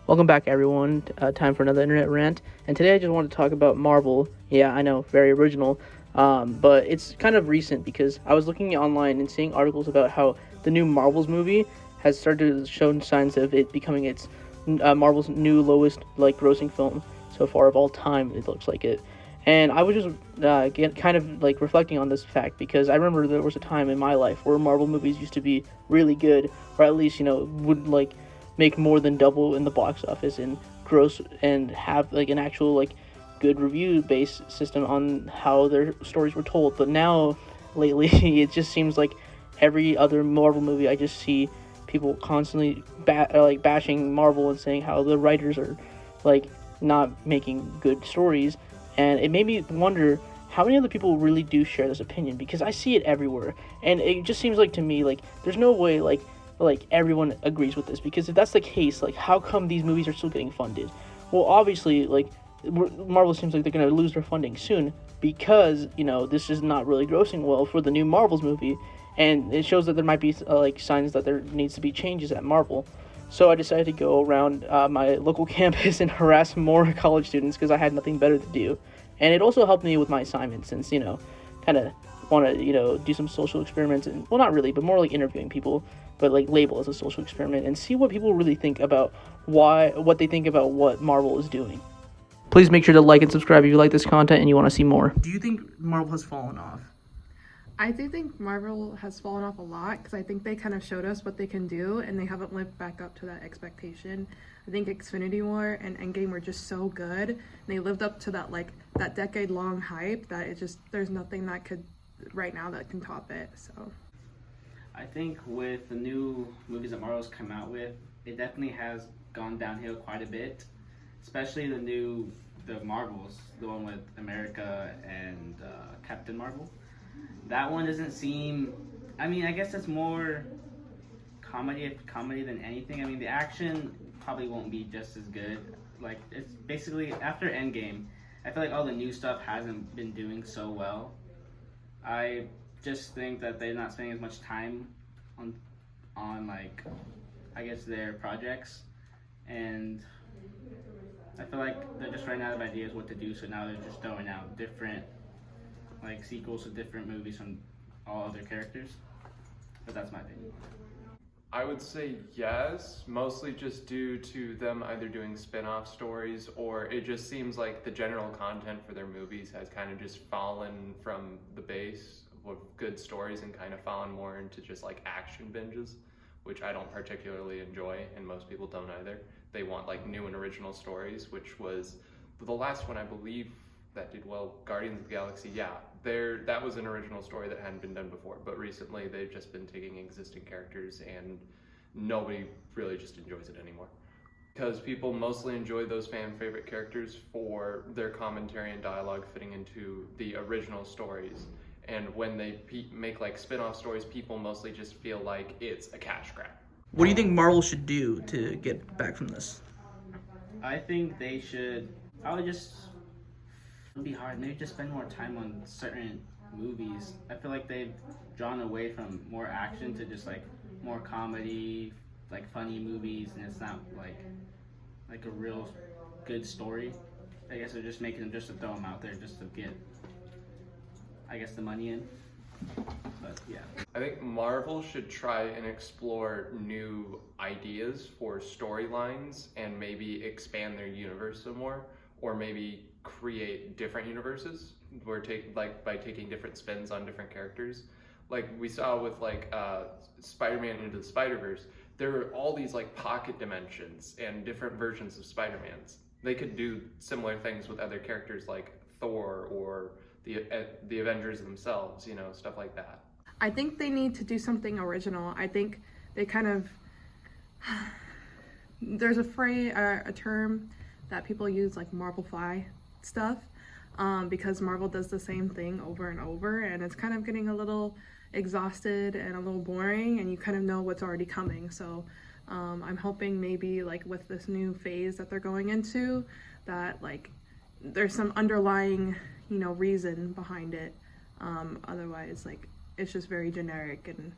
Welcome back, everyone. Time for another internet rant. And today I just want to talk about Marvel. Yeah, I know, very original. But it's kind of recent because I was looking online and seeing articles about how the new Marvels movie has started to show signs of it becoming its Marvel's new lowest grossing film so far of all time. It looks like it. And I was just kind of reflecting on this fact because I remember there was a time in my life where Marvel movies used to be really good, or at least would make more than double in the box office and gross and have an actual good review based system on how their stories were told. But now lately it just seems like every other Marvel movie I just see people constantly bashing Marvel and saying how the writers are like not making good stories, and it made me wonder how many other people really do share this opinion, because I see it everywhere and it just seems like to me there's no way everyone agrees with this, because if that's the case, how come these movies are still getting funded? Well, obviously Marvel seems like they're going to lose their funding soon because this is not really grossing well for the new Marvels movie, and it shows that there might be signs that there needs to be changes at Marvel. So I decided to go around my local campus and harass more college students because I had nothing better to do, and it also helped me with my assignment since kind of want to do some social experiments, and well, not really, but more like interviewing people, but label as a social experiment and see what people really think about what they think about what Marvel is doing. Please make sure to like and subscribe if you like this content and you want to see more. Do you think Marvel has fallen off? I do think Marvel has fallen off a lot because I think they kind of showed us what they can do and they haven't lived back up to that expectation. I think Xfinity War and Endgame were just so good, and they lived up to that decade-long hype that there's nothing that could right now that can top it. So I think with the new movies that Marvel's come out with, it definitely has gone downhill quite a bit, especially the Marvels, the one with America and Captain Marvel. That one doesn't seem. I mean, I guess it's more comedy than anything. I mean, the action probably won't be just as good. Like, it's basically after Endgame, I feel like all the new stuff hasn't been doing so well. I just think that they're not spending as much time on I guess their projects, and I feel like they're just running out of ideas what to do. So now they're just throwing out different sequels to different movies from all other characters. But that's my opinion. I would say yes, mostly just due to them either doing spin-off stories, or it just seems like the general content for their movies has kind of just fallen from the base of good stories and kind of fallen more into just action binges, which I don't particularly enjoy, and most people don't either. They want new and original stories, which was the last one I believe that did well, Guardians of the Galaxy. Yeah, that was an original story that hadn't been done before, but recently they've just been taking existing characters and nobody really just enjoys it anymore. Because people mostly enjoy those fan favorite characters for their commentary and dialogue fitting into the original stories. And when they make spin-off stories, people mostly just feel like it's a cash grab. What do you think Marvel should do to get back from this? I think they should probably just. It'd be hard. Maybe just spend more time on certain movies. I feel like they've drawn away from more action to just more comedy, funny movies, and it's not like a real good story. I guess they're just making them just to throw them out there just to get, I guess, the money in. But yeah. I think Marvel should try and explore new ideas for storylines and maybe expand their universe some more, or maybe create different universes where by taking different spins on different characters. Like we saw with Spider-Man Into the Spider-Verse, there were all these pocket dimensions and different versions of Spider-Mans. They could do similar things with other characters like Thor or the Avengers themselves, stuff like that. I think they need to do something original. I think they kind of there's a term that people use Marvel fly stuff, because Marvel does the same thing over and over, and it's kind of getting a little exhausted and a little boring, and you kind of know what's already coming. So I'm hoping maybe with this new phase that they're going into, that there's some underlying reason behind it. Otherwise it's just very generic and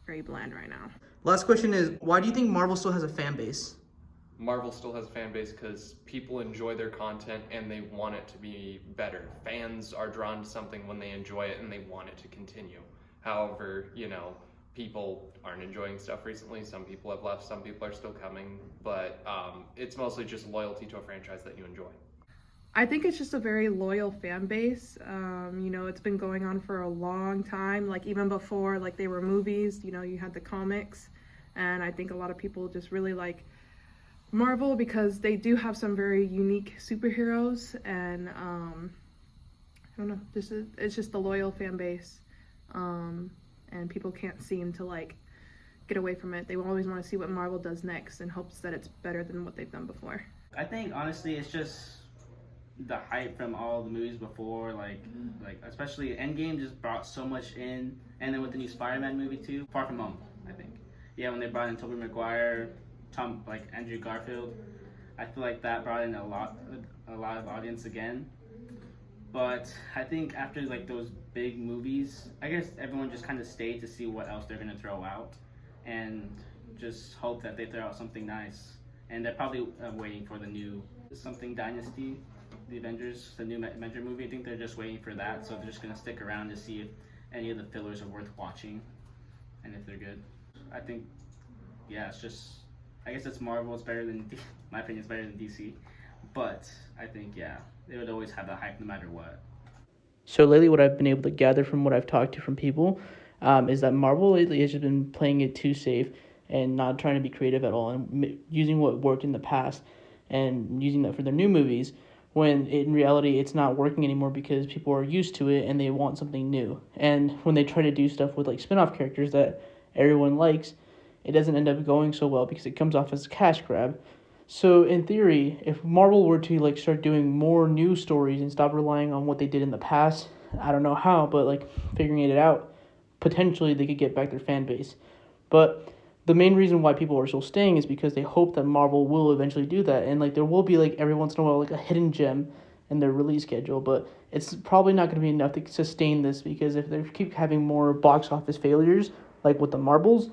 very bland right now. Last question is, why do you think Marvel still has a fan base? Marvel still has a fan base because people enjoy their content and they want it to be better. Fans are drawn to something when they enjoy it and they want it to continue. However, people aren't enjoying stuff recently. Some people have left, some people are still coming, but it's mostly just loyalty to a franchise that you enjoy. I think it's just a very loyal fan base. It's been going on for a long time, like even before like they were movies, you had the comics, and I think a lot of people just really like Marvel because they do have some very unique superheroes, and I don't know, it's just a loyal fan base, and people can't seem to like get away from it. They always want to see what Marvel does next in hopes that it's better than what they've done before. I think honestly it's just the hype from all the movies before, like especially Endgame just brought so much in, and then with the new Spider-Man movie too, Far From Home, I think. Yeah, when they brought in Tobey Maguire, Andrew Garfield, I feel like that brought in a lot of audience again. But I think after like those big movies, I guess everyone just kind of stayed to see what else they're gonna throw out, and just hope that they throw out something nice. And they're probably waiting for the new something Dynasty, the Avengers, the new Avenger movie. I think they're just waiting for that, so they're just gonna stick around to see if any of the fillers are worth watching, and if they're good. I think, yeah, I guess it's Marvel. It's better than, my opinion, it's better than DC. But I think, yeah, they would always have the hype no matter what. So lately, what I've been able to gather from what I've talked to from people is that Marvel lately has just been playing it too safe and not trying to be creative at all, and using what worked in the past and using that for their new movies, when in reality it's not working anymore because people are used to it and they want something new. And when they try to do stuff with like spin-off characters that everyone likes, it doesn't end up going so well because it comes off as a cash grab. So in theory, if Marvel were to like start doing more new stories and stop relying on what they did in the past, I don't know how, but like figuring it out, potentially they could get back their fan base. But the main reason why people are still staying is because they hope that Marvel will eventually do that, and like there will be like every once in a while like a hidden gem in their release schedule, but it's probably not going to be enough to sustain this, because if they keep having more box office failures like with the Marvels,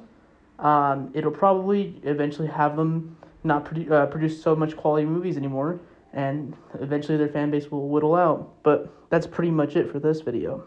it'll probably eventually have them not produce so much quality movies anymore, and eventually their fan base will whittle out. But that's pretty much it for this video.